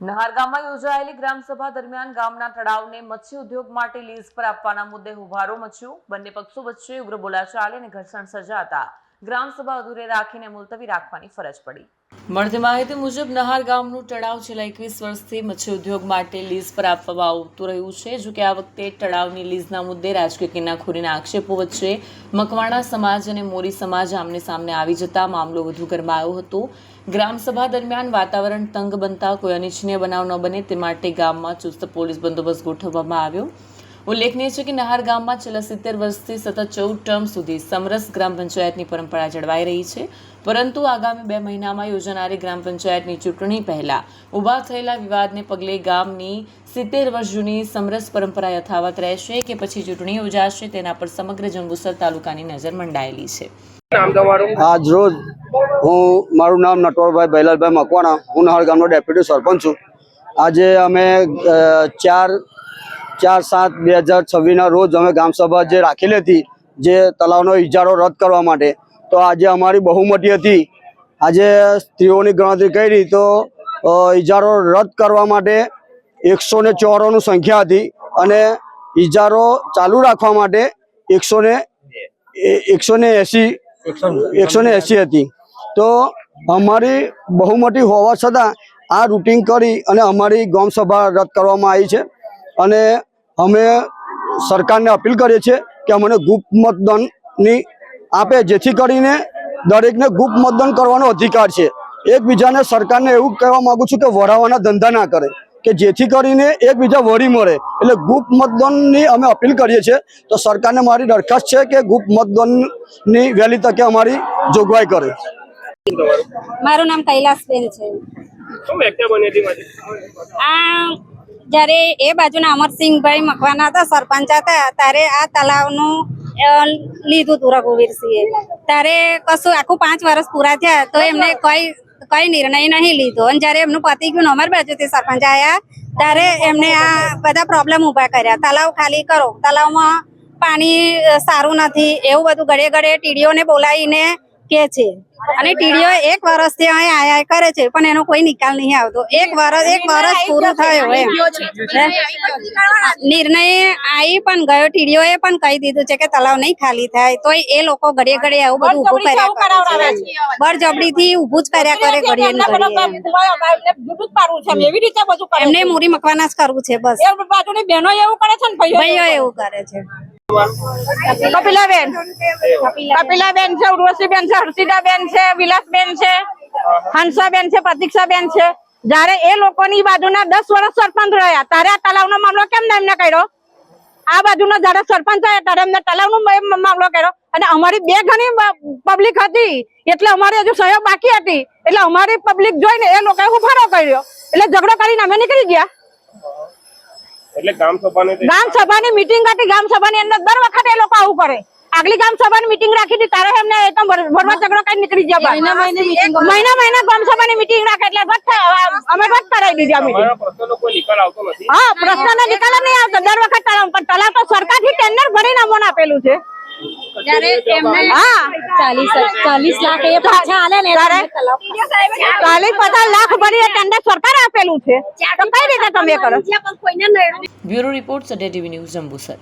નહાર ગામમાં યોજાયેલી ગ્રામસભા દરમિયાન ગામના તળાવને મત્સ્ય ઉદ્યોગ માટે લીઝ પર આપવાના મુદ્દે હોબાળો મચ્યો। બંને પક્ષો વચ્ચે ઉગ્ર બોલાચાલી અને ઘર્ષણ સર્જાતા ગ્રામસભા અધૂરે રાખીને મુલતવી રાખવાની ફરજ પડી। મળતી માહિતી મુજબ નહાર ગામનું તળાવ છેલ્લા 21 વર્ષથી મત્સ્ય ઉદ્યોગ માટે લીઝ પર આપવામાં આવતું રહ્યું છે। જો કે આ વખતે તળાવની લીઝના મુદ્દે રાજકીય કિનાખોરીના આક્ષેપો વચ્ચે મકવાણા સમાજ અને મોરી સમાજ આમને સામને આવી જતા મામલો વધુ ગરમાયો હતો। ગ્રામસભા દરમિયાન વાતાવરણ તંગ બનતા કોઈ અનિચ્છનીય બનાવ ન બને તે માટે ગામમાં ચુસ્ત પોલીસ બંદોબસ્ત ગોઠવવામાં આવ્યો। ઉલ્લેખનીય છે કે નહાર ગામમાં છેલ્લા 70 વર્ષથી સતત 14 ટર્મ સુધી સમરસ ગ્રામ પંચાયતની પરંપરા જળવાઈ રહી છે, પરંતુ આગામી 2 મહિનામાં યોજાનારી ગ્રામ પંચાયતની ચૂંટણી પહેલા ઊભા થયેલા વિવાદને પગલે ગામની 70 વર્ષ જૂની સમરસ પરંપરા યથાવત રહેશે કે પછી ચૂંટણી યોજાશે તેના પર સમગ્ર જંબુસર તાલુકાની નજર મંડાયેલી છે। આજ રોજ મારું નામ નટવરભાઈ ભૈલાલભાઈ મકવાણા, હું નહાર ગામનો ડેપ્યુટી સરપંચ છું। આજે અમે 4/7/2026 રોજ અમે ગ્રામસભા જે રાખેલી હતી, જે તલાવનો ઇજારો રદ કરવા માટે, તો આજે અમારી બહુમતી હતી। આજે સ્ત્રીઓની ગણતરી કરી તો ઇજારો રદ કરવા માટે 104ની સંખ્યા હતી અને ઇજારો ચાલુ રાખવા માટે 180 હતી। તો અમારી બહુમતી હોવા છતાં આ રૂટિંગ કરી અને અમારી ગ્રામસભા રદ કરવામાં આવી છે અને અમે સરકારને અપીલ કરીએ છીએ કે અમને ગુપ્ત મતદાનની આપે, જેથી કરીને દરેકને ગુપ્ત મતદાન કરવાનો અધિકાર છે। એકબીજાને સરકારને એવું કહેવા માગું છું કે વરાવાના ધંધા ના કરે, કે જેથી કરીને એકબીજા વળી મળે, એટલે ગુપ્ત મતદાનની અમે અપીલ કરીએ છીએ। તો સરકારને મારી દરખાસ્ત છે કે ગુપ્ત મતદાનની વહેલી તકે અમારી જોગવાઈ કરે। મારું નામ કૈલાસબેન છે। જ્યારે એ બાજુના અમરસિંહભાઈ મકવાના હતા, સરપંચ હતા, ત્યારે આ તલાવનું લીધું હતું રઘુવીરસિંહે। ત્યારે કશું આખું 5 વર્ષ પૂરા થયા તો એમને કઈ નિર્ણય નહીં લીધો અને જ્યારે એમનું પતિ ગયું, અમારી બાજુથી સરપંચ આવ્યા ત્યારે એમને આ બધા પ્રોબ્લેમ ઊભા કર્યા। તલાવ ખાલી કરો, તલાવમાં પાણી સારું નથી, એવું બધું ઘડે ઘડે ટીડીઓને બોલાવીને કે છે અને ટીડીઓ 1 વર્ષથી અહીં આયા કરે છે, પણ એનો કોઈ નિકાલ નહીં આવતો। 1 વર્ષ પૂરું થયો એમ નિર્ણય આવી પણ ગયો, ટીડીઓએ પણ કહી દીધું છે કે તલાવ નહીં ખાલી થાય, તો એ લોકો ઘડીએ ઘડીએ આવું બધું ઊભું કર્યા કરે છે, બળજબરીથી ઊભું જ કર્યા કરે ઘડીએ એમને મૂરી મકવાના જ કરવું છે બસ। બહેનો એવું કરે છે ને ભાઈઓ એવું કરે છે। કપિલાબેન છે, ઉર્વશીબેન છે, હર્ષિદાબેન છે, વિલાસબેન છે, હંસાબેન છે, પ્રતીક્ષાબેન છે। જયારે એ લોકોની બાજુના 10 વર્ષ સરપંચ રહ્યા ત્યારે આ તલાવનો મામલો કેમ ના એમને કર્યો? આ બાજુનો જયારે સરપંચ આવ્યા ત્યારે એમને તલાવનો મામલો કર્યો અને અમારી 2 ગણી પબ્લિક હતી એટલે અમારી હજુ સહયોગ બાકી હતી, એટલે અમારી પબ્લિક જોઈને એ લોકોએ હુફાળો કર્યો એટલે ઝઘડો કરીને અમે નીકળી ગયા। એટલે ગામ સભાની મીટિંગ હતી, ગામ સભાની અંદર દર વખતે એ લોકો આવું કરે। આગલી ગામ સભાની મીટિંગ રાખી હતી ત્યારે એમને એકદમ ભરવા ઝઘડો કરી નીકળી ગયા। મહિના ગામ સભાની મીટિંગ રાખે એટલે અમે રદ કરાવી દીધી આ મીટિંગ। હા, પ્રશ્નનો નિકાલ નહીં આવતો દર વખત તલાવ તો સરકારથી ટેન્ડર ભરીને અમને આપેલું છે। જ્યારે એમને 40 લાખ એ પાછા આલે ને 40-50 લાખ ભરી ટેન્ડર સરકારે આપેલું છે, તો કઈ રીતે તમે કરો? બ્યુરો રિપોર્ટ સડે ટીવી ન્યૂઝ જંબુસર।